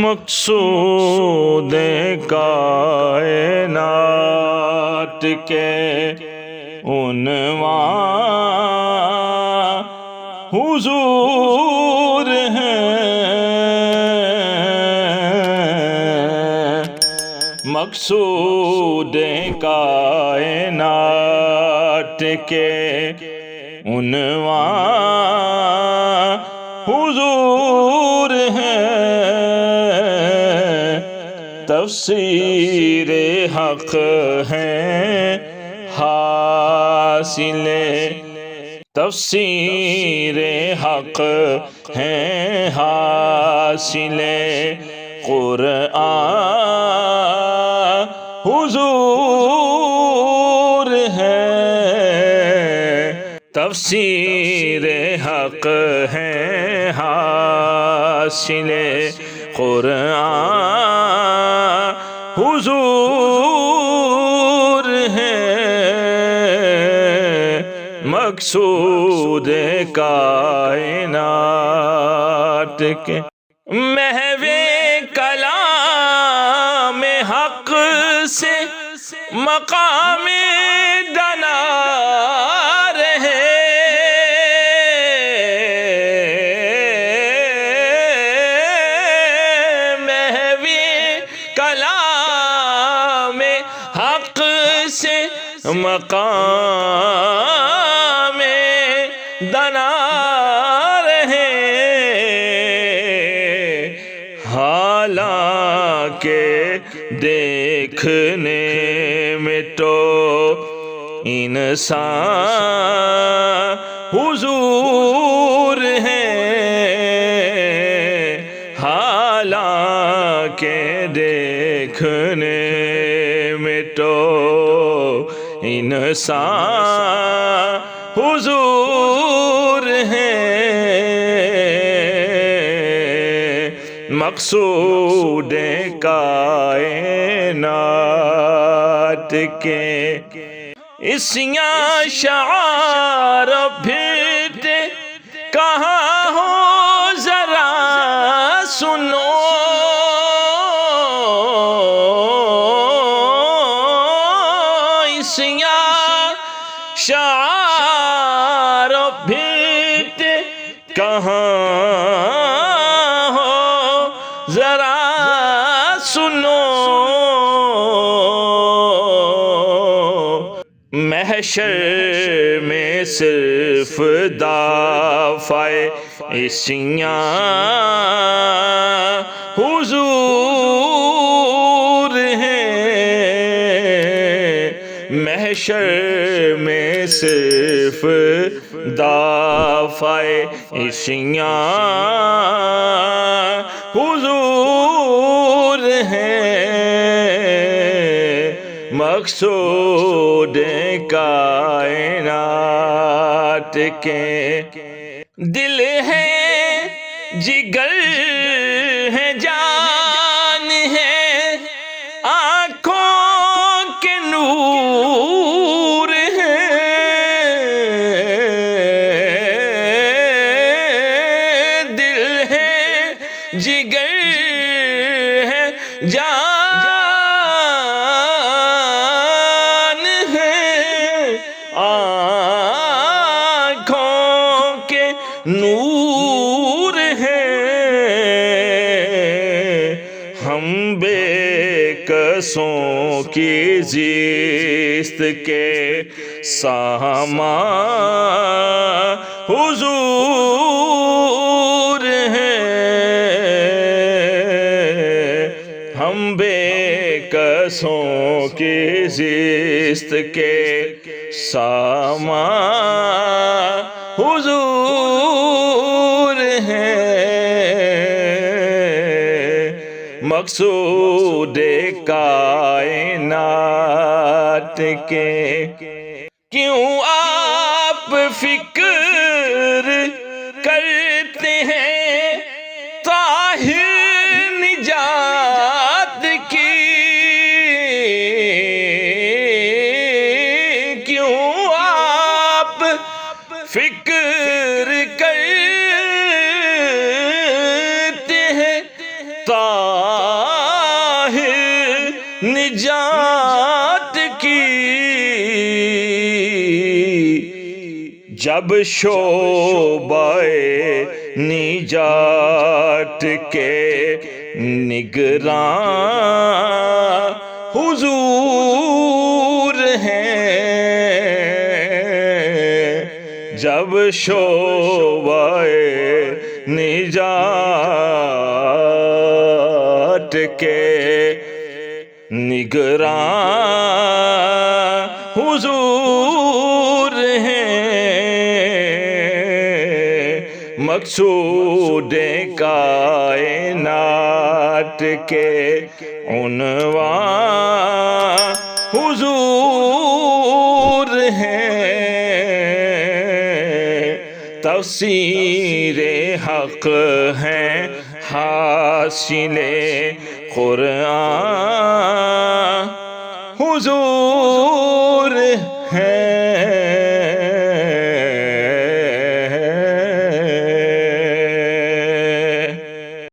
مقصود کائنات کے عنوان حضور ہیں، مقصود کائنات کے عنوان حضور ہیں، تفسیر حق ہیں حاصل، تفسیر حق ہیں حاصل قرآن حضور ہیں، تفسیر حق ہیں حاصل قرآن حضور ہیں، مقصود کائنات کے محو کلام حق سے مقام دنا رہے، محو کلام حق سے مقام دنا رہے، حالانکہ دیکھنے میں تو انسان حضور ہیں، حالانکہ دیکھنے میں تو انسان حضور ہیں، مقصود کائنات کے اسیاں شعار بھیٹے کہاں ہو ذرا سنو، اسیاں شعار بھیٹے کہاں ہو ذرا سنو، محشر میں صرف دافع اسیاں حضور ہیں، محشر میں صرف دافع اسیاں حضور ہیں، مقصود کائنات کے دل ہے جگر ہے جان ہے آنکھوں کے نور ہیں، دل ہے جگر ہے جان ہے آنکھوں کے نور ہیں، ہم بے کسوں کی زیست کے سامان حضور ہیں، ہم بے کسوں کی زیست کے سامان حضور ہیں، مقصود کائنات کے کیوں آپ فکر کرتے ہیں طاہر نجات کی، کیوں آپ فکر کرتے نجات کی جب شعبہ نجات کے نگراں حضور ہیں، جب شعبہ نجات کے نگراں حضور ہیں، مقصود کائنات کے عنوان حضور ہیں، تفسیر حق ہیں حاصل قرآن حضور ہیں۔